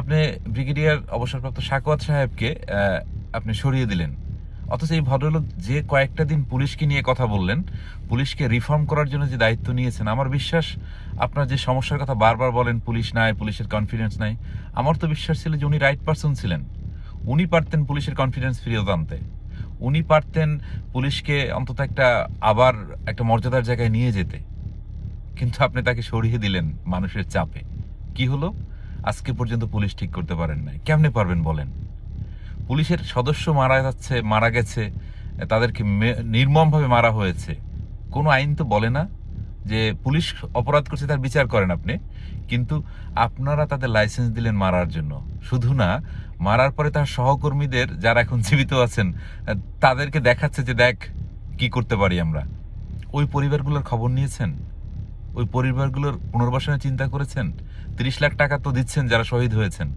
আপনি ব্রিগেডিয়ার অবসরপ্রাপ্ত সাখাওয়াত সাহেবকে আপনি সরিয়ে দিলেন, অথচ এই ভদ্রলোক যে কয়েকটা দিন পুলিশকে নিয়ে কথা বললেন, পুলিশকে রিফর্ম করার জন্য যে দায়িত্ব নিয়েছেন, আমার বিশ্বাস আপনার যে সমস্যার কথা বারবার বলেন পুলিশ নাই, পুলিশের কনফিডেন্স নাই, আমার তো বিশ্বাস ছিল যে উনি রাইট পারসন ছিলেন। উনি পারতেন পুলিশের কনফিডেন্স ফিরিয়ে আনতে, উনি পারতেন পুলিশকে অন্তত আবার একটা মর্যাদার জায়গায় নিয়ে যেতে। কিন্তু আপনি তাকে সরিয়ে দিলেন মানুষের চাপে। কি হলো? আজকে পর্যন্ত পুলিশ ঠিক করতে পারেন নাই। কেমনে পারবেন বলেন? পুলিশের সদস্য মারা গেছে, তাদেরকে নির্মমভাবে মারা হয়েছে। কোনো আইন তো বলে না যে পুলিশ অপরাধ করছে তার বিচার করেন আপনি। কিন্তু আপনারা তাদের লাইসেন্স দিলেন মারার জন্য। শুধু না, মারার পরে তার সহকর্মীদের যারা এখন জীবিত আছেন তাদেরকে দেখাচ্ছে যে দেখ কি করতে পারি আমরা। ওই পরিবারগুলোর খবর নিয়েছেন? ওই পরিবারগুলোর পুনর্বাসনের চিন্তা করেছেন? ৩০ লাখ টাকা তো দিচ্ছেন যারা শহীদ হয়েছেন।